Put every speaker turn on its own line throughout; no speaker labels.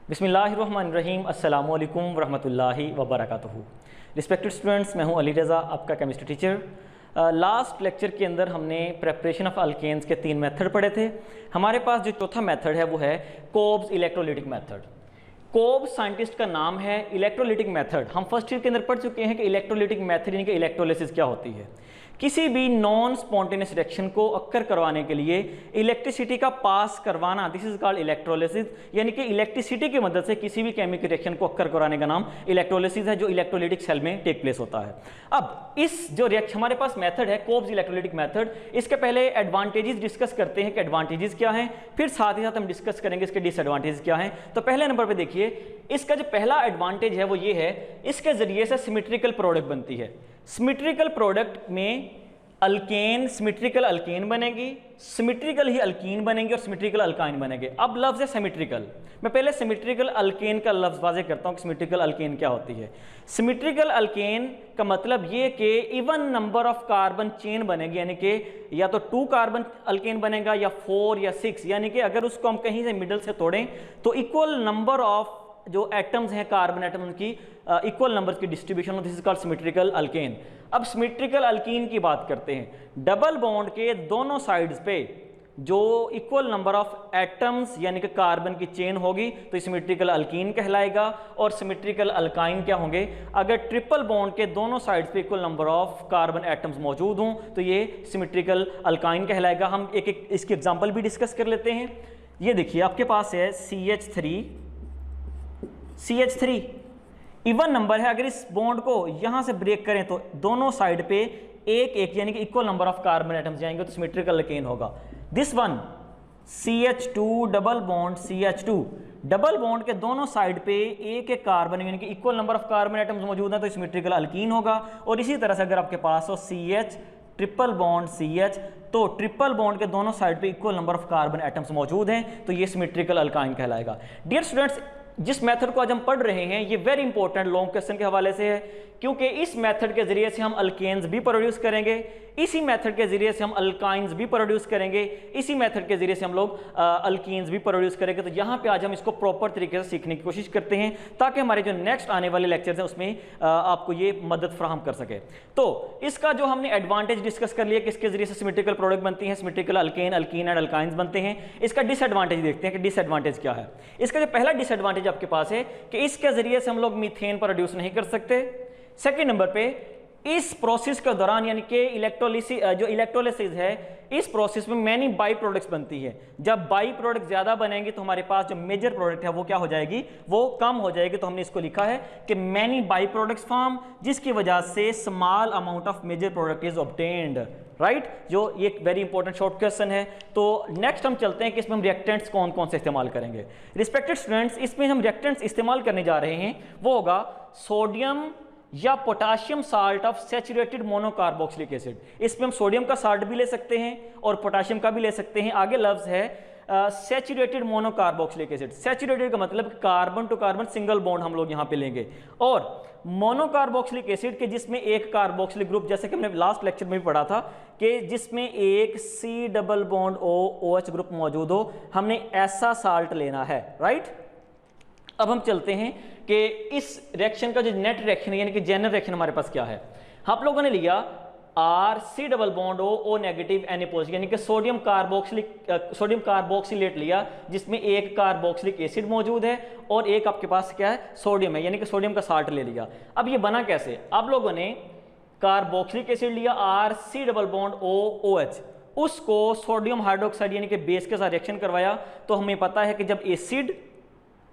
बिस्मिल्लाहिर्रहमानिर्रहीम अस्सलामु अलैकुम वरहमतुल्लाहि वबरकातुहू। रिस्पेक्टेड स्टूडेंट्स, मैं हूं अली रज़ा, आपका केमिस्ट्री टीचर। लास्ट लेक्चर के अंदर हमने प्रेपरेशन ऑफ अल्केन्स के 3 मेथड पढ़े थे। हमारे पास जो चौथा मेथड है वो है कोब्स इलेक्ट्रोलिटिक मेथड। कोब्स साइंटिस्ट का नाम है, इलेक्ट्रोलिटिक मेथड हम फर्स्ट ईयर के अंदर पढ़ चुके हैं कि इलेक्ट्रोलिटिक मेथड यानी कि इलेक्ट्रोलिसिस क्या होती है। किसी भी नॉन स्पॉन्टेनियस रिएक्शन को अक्कर करवाने के लिए इलेक्ट्रिसिटी का पास करवाना, दिस इज कॉल्ड इलेक्ट्रोलिसिस, यानी कि इलेक्ट्रिसिटी की मदद से किसी भी केमिकल रिएक्शन को अक्कर करवाने का नाम इलेक्ट्रोलिसिस है, जो इलेक्ट्रोलिटिक सेल में टेक प्लेस होता है। अब इस जो रिएक्शन हमारे पास मेथड है कोब्स इलेक्ट्रोलिटिक मेथड, इसके पहले एडवांटेजेस डिस्कस करते हैं कि एडवांटेजेस क्या हैं, फिर साथ ही साथ हम डिस्कस करेंगे इसके डिसएडवांटेजेस क्या हैं। तो पहले नंबर पर देखिए, इसका जो पहला एडवांटेज है वो ये है, इसके जरिए से सिमेट्रिकल प्रोडक्ट बनती है। सिमेट्रिकल प्रोडक्ट में अल्केन, सिमेट्रिकल अल्केन बनेगी, सिमेट्रिकल ही अल्कीन बनेंगे और सिमेट्रिकल अल्काइन बनेंगे। अब लफ्ज़ है सिमेट्रिकल, मैं पहले सिमेट्रिकल अल्केन का लफ्ज़ वाज़े करता हूँ कि सिमेट्रिकल अल्केन क्या होती है। सिमेट्रिकल अल्केन का मतलब ये कि even number of carbon chain बनेगी, यानी कि या तो 2 कार्बन अल्केन बनेगा या 4 या 6, यानी कि अगर उसको हम कहीं से मिडल से तोड़ें तो इक्वल नंबर ऑफ जो एटम्स हैं कार्बन एटम उनकी इक्वल नंबर्स की distribution, this is called symmetrical alkane. अब सिमेट्रिकल अल्कीन की बात करते हैं। डबल बॉन्ड के दोनों साइड्स पे जो इक्वल नंबर ऑफ एटम्स यानी कि कार्बन की चेन होगी तो सिमेट्रिकल अल्कीन कहलाएगा। और सिमेट्रिकल अल्काइन क्या होंगे, अगर ट्रिपल बॉन्ड के दोनों साइड्स पे equal number of carbon atoms मौजूद हों तो ये सिमेट्रिकल अल्काइन कहलाएगा। हम एक एक इसकी एग्जांपल भी डिस्कस कर लेते हैं। ये देखिए, आपके पास है CH3 इवन नंबर है। अगर इस बॉन्ड को यहां से ब्रेक करें तो दोनों साइड पे एक यानी कि equal number of carbon atoms जाएंगे तो सिमेट्रिकल अल्केन होगा। This one CH2 double bond CH2, double bond के दोनों साइड पे एक कार्बन यानी कि equal number of carbon atoms मौजूद हैं तो सिमेट्रिकल अल्कीन होगा। और इसी तरह से अगर आपके पास हो CH ट्रिपल बॉन्ड CH, तो ट्रिपल बॉन्ड के दोनों साइड पे equal number of carbon atoms मौजूद हैं तो ये सिमेट्रिकल अल्काइन कहलाएगा। डियर स्टूडेंट्स, जिस मेथड को आज हम पढ़ रहे हैं ये वेरी इंपॉर्टेंट लॉन्ग क्वेश्चन के हवाले से है, क्योंकि इस मेथड के जरिए से हम अल्केन्स भी प्रोड्यूस करेंगे, इसी मेथड के जरिए से हम अल्काइंस भी प्रोड्यूस करेंगे, इसी मेथड के जरिए से हम लोग अल्कीन्स भी प्रोड्यूस करेंगे। तो यहाँ पे आज हम इसको प्रॉपर तरीके से सीखने की कोशिश करते हैं ताकि हमारे जो नेक्स्ट आने वाले लेक्चर्स हैं उसमें आपको ये मदद फ्राहम कर सके। तो इसका जो हमने एडवांटेज डिस्कस कर लिया कि इसके जरिए से सिमेट्रिकल प्रोडक्ट बनती है, symmetrical alkane, alkyne and alkynes बनते हैं। इसका डिसएडवांटेज देखते हैं कि डिसएडवांटेज क्या है। इसका जो पहला डिसएडवांटेज आपके पास है कि इसके जरिए से हम लोग मीथेन प्रोड्यूस नहीं कर सकते। सेकेंड नंबर पे, इस प्रोसेस के दौरान यानी कि इलेक्ट्रोलिसिस है, इस प्रोसेस में मैनी बाई प्रोडक्ट्स बनती है। जब बाई प्रोडक्ट ज्यादा बनेंगे तो हमारे पास जो मेजर प्रोडक्ट है वो क्या हो जाएगी, वो कम हो जाएगी। तो हमने इसको लिखा है कि मैनी बाई प्रोडक्ट्स फॉर्म, जिसकी वजह से small amount of major product is obtained, right. जो ये एक वेरी इंपॉर्टेंट शॉर्ट क्वेश्चन है। तो नेक्स्ट हम चलते हैं कि इसमें हम रिएक्टेंट्स कौन कौन से इस्तेमाल करेंगे। रिस्पेक्टेड स्टूडेंट्स, इसमें हम रिएक्टेंट्स इस्तेमाल करने जा रहे हैं वो होगा सोडियम या potassium salt of saturated monocarboxylic acid. इसमें हम सोडियम का साल्ट भी ले सकते हैं और पोटाशियम का भी ले सकते हैं। आगे लफ्ज है सैचुरेटेड मोनोकार्बोक्सिलिक एसिड। सैचुरेटेड का मतलब carbon to carbon single bond हम लोग यहाँ पे लेंगे, और मोनोकार्बोक्सिलिक एसिड के जिसमें एक कार्बोक्सिलिक ग्रुप, जैसे कि हमने लास्ट लेक्चर में भी पढ़ा था कि जिसमें एक C double bond OH group मौजूद हो, हमने ऐसा साल्ट लेना है, राइट। अब हम चलते हैं कि इस रिएक्शन का जो नेट रिएक्शन है यानी कि जनरल रिएक्शन हमारे पास क्या है। आप लोगों ने लिया C double bond O negative Na positive, यानी कि सोडियम कार्बोक्सिलेट लिया जिसमें एक कार्बोक्सिलिक एसिड मौजूद है और एक आपके पास क्या है, सोडियम है, यानी कि सोडियम का साल्ट ले लिया। अब ये बना कैसे, आप लोगों ने कार्बोक्सिलिक एसिड लिया C डबल बॉन्ड OH, उसको सोडियम हाइड्रोक्साइड यानी कि बेस के साथ रिएक्शन करवाया। तो हमें पता है कि जब एसिड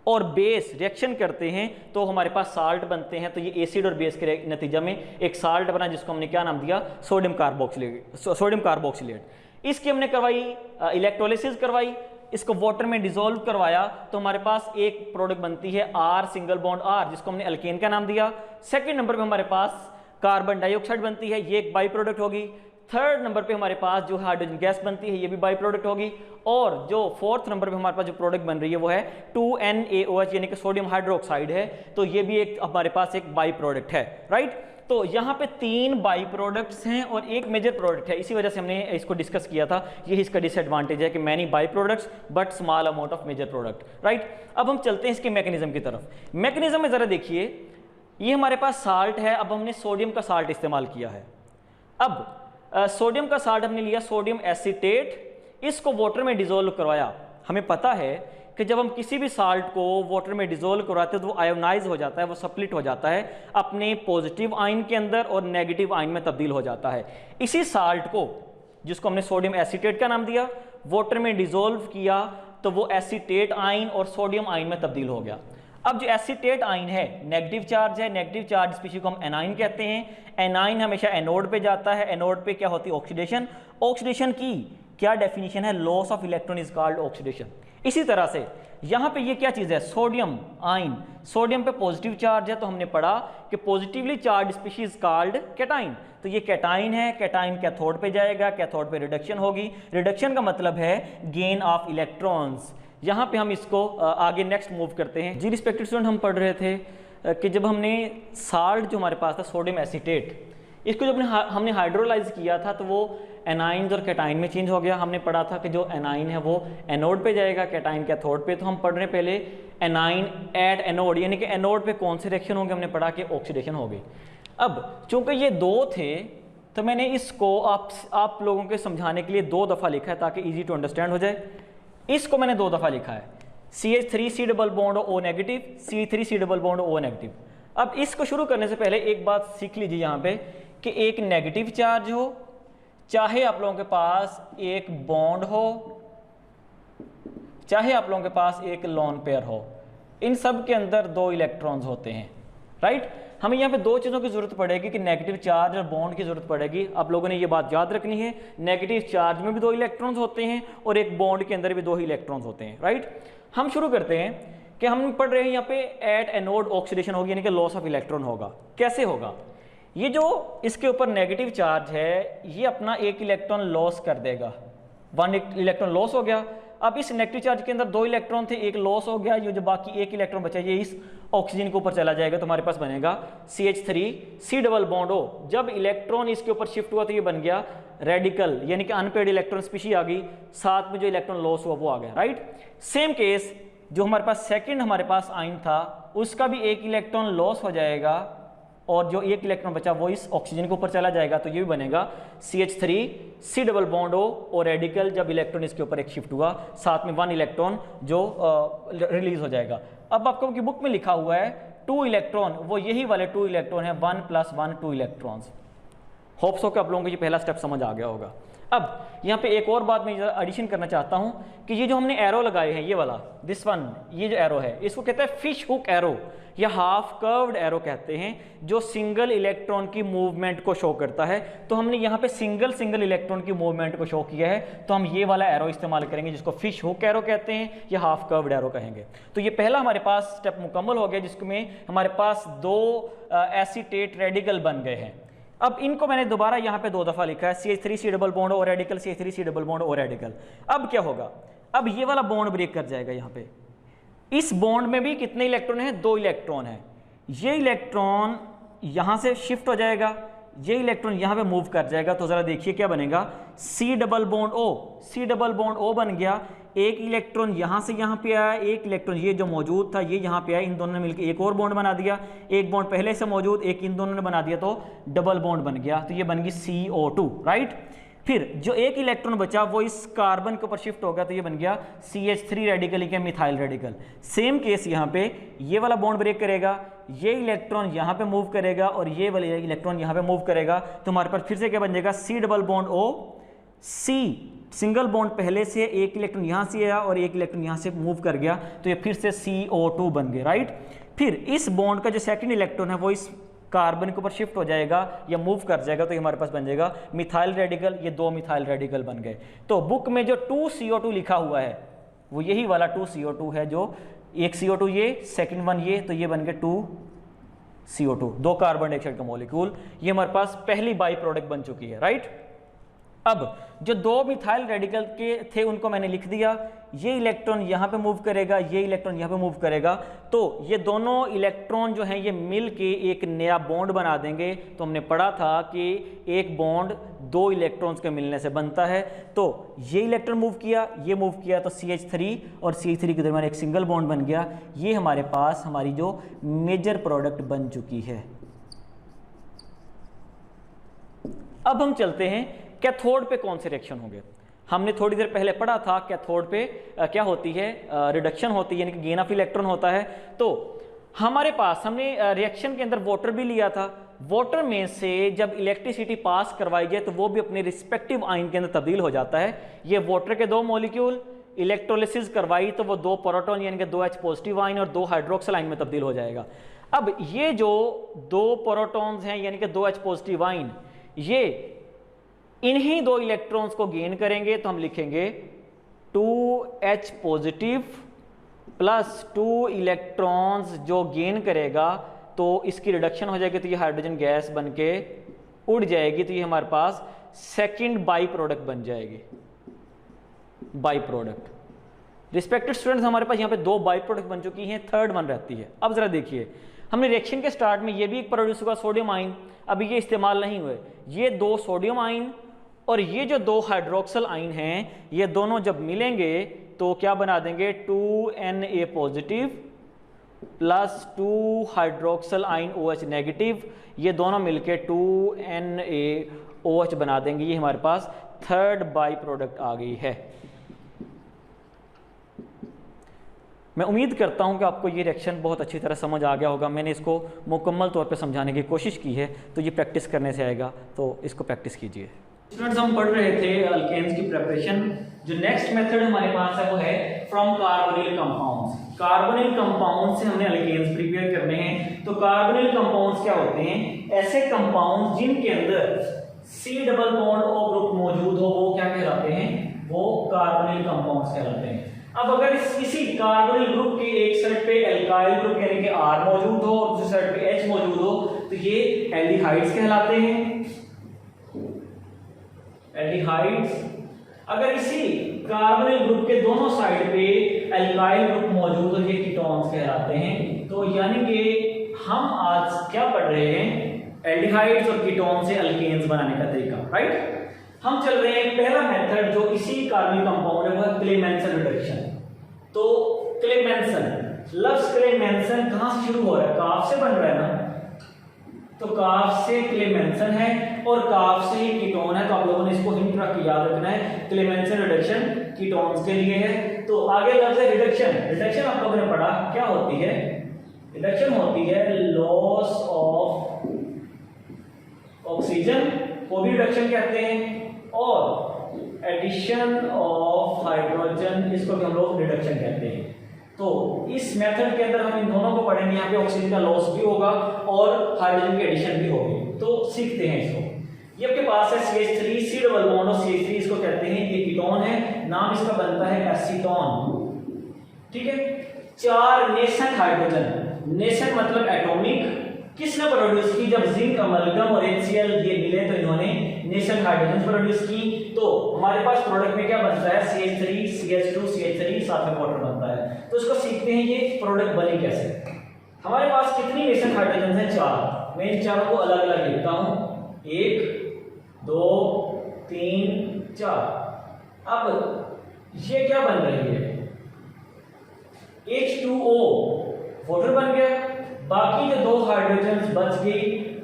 और बेस रिएक्शन करते हैं तो हमारे पास साल्ट बनते हैं। तो ये एसिड और बेस के नतीजा में एक साल्ट बना जिसको हमने क्या नाम दिया, सोडियम कार्बोक्सिलेट। इसकी हमने करवाई इलेक्ट्रोलिसिस करवाई, इसको वाटर में डिसॉल्व करवाया तो हमारे पास एक प्रोडक्ट बनती है R सिंगल बॉन्ड R, जिसको हमने अल्केन का नाम दिया। सेकेंड नंबर पर हमारे पास कार्बन डाइऑक्साइड बनती है, ये एक बाई प्रोडक्ट होगी। थर्ड नंबर पे हमारे पास जो हाइड्रोजन गैस बनती है, ये भी बाई प्रोडक्ट होगी। और जो फोर्थ नंबर पे हमारे पास जो प्रोडक्ट बन रही है वो है 2NaOH यानी कि सोडियम हाइड्रोक्साइड है, तो ये भी एक हमारे पास एक बाई प्रोडक्ट है, राइट। तो यहाँ पे 3 बाई प्रोडक्ट्स हैं और एक मेजर प्रोडक्ट है, इसी वजह से हमने इसको डिस्कस किया था। ये इसका डिसएडवांटेज है कि many by products but small amount of major product, right. अब हम चलते हैं इसके मैकेनिज्म की तरफ। मैकेनिज्म में ज़रा देखिए, ये हमारे पास साल्ट है, अब हमने सोडियम का साल्ट इस्तेमाल किया है। अब सोडियम का साल्ट हमने लिया, सोडियम एसीटेट, इसको वाटर में डिजोल्व करवाया। हमें पता है कि जब हम किसी भी साल्ट को वाटर में डिजोल्व करवाते हैं तो वो आयोनाइज हो जाता है, वो स्प्लिट हो जाता है, अपने पॉजिटिव आयन के अंदर और नेगेटिव आयन में तब्दील हो जाता है। इसी साल्ट को, जिसको हमने सोडियम एसीटेट का नाम दिया, वाटर में डिजोल्व किया तो वो एसीटेट आयन और सोडियम आयन में तब्दील हो गया। अब जो एसीटेट आयन है नेगेटिव चार्ज है, नेगेटिव चार्ज स्पीशीज को हम एनाइन कहते हैं। एनाइन हमेशा एनोड पे जाता है, एनोड पे क्या होती है, ऑक्सीडेशन। ऑक्सीडेशन की क्या डेफिनेशन है, loss of electron is called oxidation. इसी तरह से यहाँ पे ये क्या चीज़ है, सोडियम आयन, सोडियम पे पॉजिटिव चार्ज है, तो हमने पढ़ा कि positively charge species called cation. तो ये कैटाइन है, कैटाइन कैथोड पे जाएगा, कैथोड पे रिडक्शन होगी। रिडक्शन का मतलब है गेन ऑफ इलेक्ट्रॉन्स। यहाँ पे हम इसको आगे नेक्स्ट मूव करते हैं। जी रिस्पेक्टेड स्टूडेंट, हम पढ़ रहे थे कि जब हमने साल्ट जो हमारे पास था सोडियम एसीटेट, इसको जब हमने हाइड्रोलाइज किया था तो वो एनाइन्स और कैटाइन में चेंज हो गया। हमने पढ़ा था कि जो एनाइन है वो एनोड पे जाएगा, कैटाइन कैथोड पे। तो हम पढ़ रहे पहले एनाइन एट एनोड, यानी कि एनोड पे कौन से रिएक्शन होंगे, हमने पढ़ा कि ऑक्सीडेशन होगी। अब चूंकि ये 2 थे तो मैंने इसको आप लोगों के समझाने के लिए 2 दफ़ा लिखा है ताकि ईजी टू अंडरस्टैंड हो जाए। इसको मैंने 2 दफ़ा लिखा है, CH3C double bond O negative, C3C double bond O negative. अब इसको शुरू करने से पहले एक बात सीख लीजिए यहाँ पे कि एक नेगेटिव चार्ज हो, चाहे आप लोगों के पास एक बॉन्ड हो, चाहे आप लोगों के पास एक लोन पेयर हो, इन सब के अंदर 2 इलेक्ट्रॉन्स होते हैं, राइट। हमें यहाँ पे 2 चीज़ों की जरूरत पड़ेगी कि नेगेटिव चार्ज और बॉन्ड की जरूरत पड़ेगी। आप लोगों ने ये बात याद रखनी है, नेगेटिव चार्ज में भी 2 इलेक्ट्रॉन्स होते हैं और एक बॉन्ड के अंदर भी 2 ही इलेक्ट्रॉन्स होते हैं, राइट। हम शुरू करते हैं कि हम पढ़ रहे हैं यहाँ पे एट एनोड ऑक्सीडेशन होगी, यानी कि लॉस ऑफ इलेक्ट्रॉन होगा। कैसे होगा, ये जो इसके ऊपर नेगेटिव चार्ज है ये अपना एक इलेक्ट्रॉन लॉस कर देगा, 1 इलेक्ट्रॉन लॉस हो गया। अब इस नेगेटिव चार्ज के अंदर 2 इलेक्ट्रॉन थे, एक लॉस हो गया, ये जो बाकी एक इलेक्ट्रॉन बचा ये इस ऑक्सीजन के ऊपर चला जाएगा, तो हमारे पास बनेगा CH3C डबल बॉन्ड O। जब इलेक्ट्रॉन इसके ऊपर शिफ्ट हुआ तो ये बन गया रेडिकल, यानी कि अनपेड इलेक्ट्रॉन स्पीशीज आ गई, साथ में जो इलेक्ट्रॉन लॉस हुआ वो आ गया, राइट। सेम केस जो हमारे पास सेकेंड हमारे पास आयन था उसका भी एक इलेक्ट्रॉन लॉस हो जाएगा और जो एक इलेक्ट्रॉन बचा वो इस ऑक्सीजन के ऊपर चला जाएगा, तो ये भी बनेगा CH3C डबल बॉन्ड O और रेडिकल। जब इलेक्ट्रॉन इसके ऊपर एक शिफ्ट हुआ साथ में 1 इलेक्ट्रॉन जो रिलीज हो जाएगा। अब आपको की बुक में लिखा हुआ है 2 इलेक्ट्रॉन, वो यही वाले 2 इलेक्ट्रॉन है, 1 + 1 2 इलेक्ट्रॉन्स। होप सो कि आप लोगों को ये पहला स्टेप समझ आ गया होगा। अब यहाँ पे एक और बात मैं एडिशन करना चाहता हूँ कि ये जो हमने एरो लगाए हैं, ये वाला दिस वन, ये जो एरो है इसको कहते हैं फिश हुक एरो या हाफ कर्व्ड एरो कहते हैं, जो सिंगल इलेक्ट्रॉन की मूवमेंट को शो करता है। तो हमने यहाँ पे सिंगल इलेक्ट्रॉन की मूवमेंट को शो किया है, तो हम ये वाला एरो इस्तेमाल करेंगे जिसको फिश हुक एरो कहते हैं या हाफ कर्व्ड एरो कहेंगे। तो ये पहला हमारे पास स्टेप मुकम्मल हो गया जिसमें हमारे पास 2 एसीटेट रेडिकल बन गए हैं। अब इनको मैंने दोबारा यहाँ पे 2 दफ़ा लिखा है, CH3C double bond O radical, CH3C double bond O radical. अब क्या होगा, अब ये वाला बॉन्ड ब्रेक कर जाएगा। यहाँ पे इस बॉन्ड में भी कितने इलेक्ट्रॉन हैं, 2 इलेक्ट्रॉन है। ये इलेक्ट्रॉन यहाँ से शिफ्ट हो जाएगा, ये इलेक्ट्रॉन यहाँ पे मूव कर जाएगा। तो ज़रा देखिए क्या बनेगा, C double bond O, C double bond O बन गया। एक इलेक्ट्रॉन यहाँ से यहाँ पे आया, एक इलेक्ट्रॉन ये जो मौजूद था ये यहाँ पे आया, इन दोनों ने मिलकर एक और बॉन्ड बना दिया। एक बॉन्ड पहले से मौजूद, एक इन दोनों ने बना दिया, तो डबल बॉन्ड बन गया। तो ये बन गई CO2, राइट। फिर जो एक इलेक्ट्रॉन बचा वो इस कार्बन के ऊपर शिफ्ट हो गया, तो ये बन गया CH3 रेडिकल के मिथाइल रेडिकल। सेम केस यहाँ पे ये वाला बॉन्ड ब्रेक करेगा, ये इलेक्ट्रॉन यहाँ पे मूव करेगा और ये वाला इलेक्ट्रॉन यहाँ पे मूव करेगा। तो हमारे पास फिर से क्या बन जाएगा, C double bond O, C single bond पहले से, एक इलेक्ट्रॉन यहाँ से आया और एक इलेक्ट्रॉन यहाँ से मूव कर गया, तो ये फिर से CO2 बन गए, राइट। फिर इस बॉन्ड का जो सेकंड इलेक्ट्रॉन है वो इस कार्बन के ऊपर शिफ्ट हो जाएगा या मूव कर जाएगा, तो ये हमारे पास बन जाएगा मिथाइल रेडिकल। ये 2 मिथाइल रेडिकल बन गए। तो बुक में जो 2CO2 लिखा हुआ है वो यही वाला 2CO2 है, जो एक CO2 ये, सेकंड वन ये, तो ये बन गए 2CO2, 2 कार्बन डाइऑक्साइड का मॉलिक्यूल। ये हमारे पास पहली बाई प्रोडक्ट बन चुकी है, राइट। अब जो दो मिथाइल रेडिकल के थे उनको मैंने लिख दिया, ये इलेक्ट्रॉन यहाँ पे मूव करेगा, ये इलेक्ट्रॉन यहाँ पे मूव करेगा, तो ये दोनों इलेक्ट्रॉन जो हैं ये मिल के एक नया बॉन्ड बना देंगे। तो हमने पढ़ा था कि एक बॉन्ड दो इलेक्ट्रॉन्स के मिलने से बनता है। तो ये इलेक्ट्रॉन मूव किया, ये मूव किया, तो CH3 और CH3 के दरमियान एक सिंगल बॉन्ड बन गया। ये हमारे पास हमारी जो मेजर प्रोडक्ट बन चुकी है। अब हम चलते हैं कैथोड पे कौन से रिएक्शन होंगे। हमने थोड़ी देर पहले पढ़ा था कैथोड पे क्या होती है, रिडक्शन होती है, यानी कि गेन ऑफ इलेक्ट्रॉन होता है। तो हमारे पास हमने रिएक्शन के अंदर वाटर भी लिया था। वाटर में से जब इलेक्ट्रिसिटी पास करवाई जाए तो वो भी अपने रिस्पेक्टिव आयन के अंदर तब्दील हो जाता है। ये वाटर के दो मॉलिक्यूल इलेक्ट्रोलिसिस करवाई तो वो दो प्रोटॉन यानी कि 2H पॉजिटिव आयन और 2 हाइड्रोक्सिल आयन में तब्दील हो जाएगा। अब ये जो दो प्रोटॉन्स हैं यानी कि 2H पॉजिटिव आयन, ये इन्हीं दो इलेक्ट्रॉन्स को गेन करेंगे, तो हम लिखेंगे 2H पॉजिटिव प्लस 2 इलेक्ट्रॉन्स जो गेन करेगा तो इसकी रिडक्शन हो जाएगी, तो ये हाइड्रोजन गैस बन के उड़ जाएगी। तो ये हमारे पास सेकंड बाई प्रोडक्ट बन जाएगी, बाई प्रोडक्ट। रिस्पेक्टेड स्टूडेंट्स, हमारे पास यहाँ पे दो बाई प्रोडक्ट बन चुकी हैं, थर्ड वन रहती है। अब जरा देखिए, हमने रिएक्शन के स्टार्ट में ये भी एक प्रोड्यूस हुआ सोडियम आयन, अभी ये इस्तेमाल नहीं हुए। ये दो सोडियम आयन और ये जो दो हाइड्रोक्सिल आयन हैं, ये दोनों जब मिलेंगे तो क्या बना देंगे, 2Na positive plus 2 hydroxyl ion OH negative, ये दोनों मिलके 2NaOH बना देंगे। ये हमारे पास थर्ड बाई प्रोडक्ट आ गई है। मैं उम्मीद करता हूं कि आपको ये रिएक्शन बहुत अच्छी तरह समझ आ गया होगा। मैंने इसको मुकम्मल तौर पे समझाने की कोशिश की है, तो ये प्रैक्टिस करने से आएगा, तो इसको प्रैक्टिस कीजिए। स्टूडेंट्स, हम पढ़ रहे थे अल्केन्स की प्रिपरेशन। जो नेक्स्ट मेथड हमारे पास है वो है from carbonyl compounds. Carbonyl compound से हमने अल्केन्स प्रिपेयर करने हैं। तो कार्बोनिल कंपाउंड्स क्या होते हैं, ऐसे कंपाउंड जिनके अंदर C double bond O group मौजूद हो, वो क्या कहलाते हैं, वो कार्बोनिल कंपाउंड्स कहलाते हैं। अब अगर इसी कार्बोनिल ग्रुप के एक साइड पे एल्काइल ग्रुप यानी कि R मौजूद हो और दूसरी साइड पे H मौजूद हो, तो ये एल्डिहाइड्स कहलाते हैं, एल्डिहाइड्स। अगर इसी कार्बोनिल ग्रुप के दोनों साइड पे एल्काइल ग्रुप मौजूद हो, ये कीटोन्स कहलाते हैं। तो यानी कि हम आज क्या पढ़ रहे हैं, एल्डिहाइड्स और कीटोन से अल्केन्स बनाने का तरीका, राइट। हम चल रहे हैं पहला मेथड जो इसी कार्बनिक कंपाउंड है, वो है क्लेमेंसन रिडक्शन। तो क्लेमेंसन, लफ्ज क्लेमेंसन कहां से शुरू हो रहा है, काफ से बन रहा है ना, तो काफ से क्लेमेंसन है और काफ से ही कीटोन है। तो आप लोगों ने इसको हिंट रख के याद रखना है, क्लेमेंसन रिडक्शन कीटोन्स के लिए है। तो आगे लफ्ज है रिडक्शन। रिडक्शन आप लोगों ने पढ़ा क्या होती है, रिडक्शन होती है लॉस ऑफ ऑक्सीजन को भी रिडक्शन कहते हैं, और एडिशन ऑफ हाइड्रोजन, इसको भी हम लोग रिडक्शन कहते हैं। तो इस मेथड के अंदर हम इन दोनों को पढ़ेंगे। यहाँ पे ऑक्सीजन का लॉस भी होगा और हाइड्रोजन की एडिशन भी होगी। तो सीखते हैं इसको। ये आपके पास है CH3 C डबल बॉन्ड और CH3 इसको कहते हैं, ये कीटोन है, नाम इसका बनता है एसीटोन, ठीक है। 4 नेसेंट हाइड्रोजन, नेसेंट मतलब एटॉमिक, किसने प्रोड्यूस की, जब जिंक अमलगम और HCl ये मिले तो इन्होंने नेसेंट हाइड्रोजन प्रोड्यूस की। तो हमारे पास प्रोडक्ट में क्या बनता है, CH3 CH2 CH3 साथ में वाटर बनता है। तो इसको सीखते हैं ये प्रोडक्ट बने कैसे। हमारे पास कितनी नेसेंट हाइड्रोजन है, 4। मैं इन चारों को अलग अलग लिखता हूं, 1 2 3 4। अब ये क्या बन रही है, H2O वाटर बन गया, बाकी जो 2 हाइड्रोजन बच गई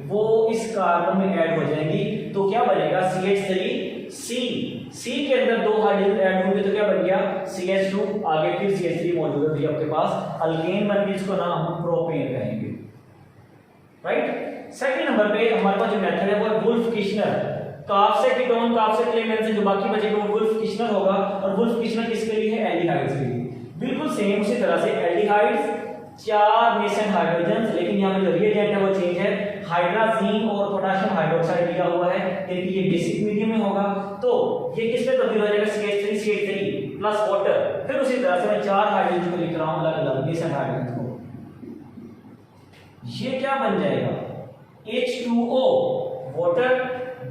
वो इस कार्बन में ऐड हो जाएंगी। तो क्या बनेगा, CH3C, C के अंदर 2 हाइड्रोजन ऐड होंगे तो क्या बन गया, CH2, आगे फिर CH3 मौजूद है, तो ये आपके पास अल्केन बन गई, इसको नाम हम प्रोपेन कहेंगे, राइट। सेकंड नंबर पे हमारे पास जो मेथड है वो है वुल्फ किश्नर। काफ से कीटोन, काफ से क्लेमेंसन, जो बाकी बचेगा वो वुल्फ किश्नर होगा। और वुल्फ किश्नर किसके लिए है, एल्डिहाइड्स के लिए। बिल्कुल सेम उसी तरह से एल्डिहाइड्स 4 नेसेंट हाइड्रोजन, लेकिन यहाँ पे जो रिएजेंट है वो चेंज है, हाइड्राजीन और पोटेशियम हाइड्रोक्साइड लिया हुआ है, यानी कि ये बेसिक मीडियम में होगा। तो ये किस पे तब्दील हो जाएगा, CH3 प्लस वाटर। फिर उसी तरह से मैं 4 हाइड्रोजन को लिख रहा हूं अलग अलग नेसेंट हाइड्रोजन को, ये क्या बन जाएगा, H2O वाटर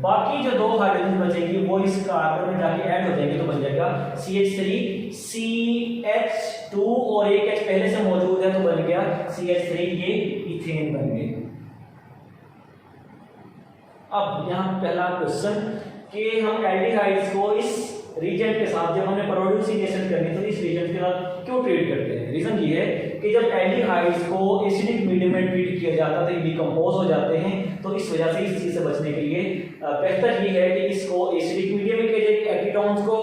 बाकी जो 2 हाइड्रोजन बचेंगी वो इस कार्बन में जाके ऐड हो जाएंगे, तो बन जाएगा CH3, CH2 और एक H पहले से मौजूद है तो बन गया CH3, ये इथेन बन गए। अब यहाँ पहला क्वेश्चन कि हम एल्डिहाइड्स को इस रीजन के साथ जब हमने प्रोड्यूसिनेशन करनी तो इस रीजन के साथ क्यों ट्रीट करते हैं? रीजन ये है कि जब एल्डिहाइड्स को एसिडिक मीडियम में ट्रीट किया जाता है तो ये डिकम्पोज हो जाते हैं, तो इस वजह से इस चीज से बचने के लिए बेहतर ये है कि इसको एसिडिक मीडियम में किया जाए एकीटोन्स को,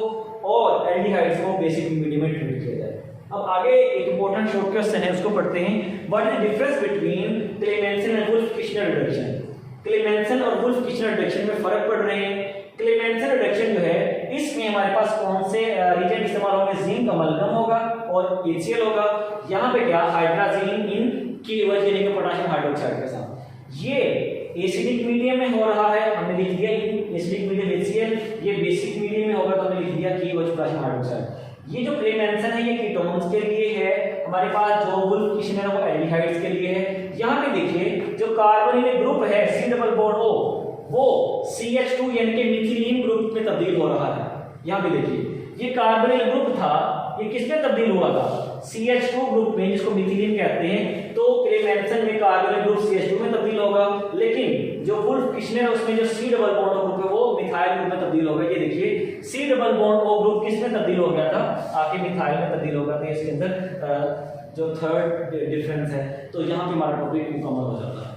और एल्डिहाइड्स को बेसिक मीडियम में ट्रीट किया जाए। अब आगे एक इंपॉर्टेंट शॉर्ट क्वेश्चन है, उसको पढ़ते हैं। What is the difference between Clemmensen and wolf-Kitchener reduction? Clemmensen और वुल्फ-किचनर रिडक्शन में फर्क पड़ रहे हैं। क्लेमेंसन रिडक्शन जो है इसमें हमारे पास कौन से रीजन इस्तेमाल होंगे? जिंक अमलगम होगा और HCl होगा। यहाँ पे क्या हाइड्राजीन इन की वजह यानी कि पोटेशियम हाइड्रोक्साइड के साथ। ये एसिडिक मीडियम में हो रहा है, हमने लिख दिया एसिडिक मीडियम HCl, ये बेसिक मीडियम में होगा तो हमने लिख दिया की वजह पोटेशियम हाइड्रोक्साइड। ये जो क्लेमेंसन है ये कीटोन्स के लिए है, हमारे पास जो वुल्फ-किचनर है वो एल्डिहाइड्स के लिए है। यहाँ पे देखिए जो कार्बोनिल ग्रुप है C डबल बॉन्ड O वो CH2 यानी कि मिथिलीन ग्रुप में तब्दील हो रहा है। यहाँ पे देखिए ये कार्बोनिल ग्रुप था, ये किसमें तब्दील हुआ था? CH2 ग्रुप में, जिसको मिथिलीन कहते हैं। तो क्लेमेंसन में कार्बोनिल ग्रुप CH2 में तब्दील होगा, लेकिन जो वुल्फ-किचनर उसमें जो C double bond O group है वो मिथाइल ग्रुप में तब्दील होगा। ये देखिए C double bond O group किसमें तब्दील हो गया था? आके मिथाइल में तब्दील होगा। तो इसके अंदर जो थर्ड डिफरेंस है, तो यहाँ पे हमारा टॉपिक मुकम्मल हो जाता है।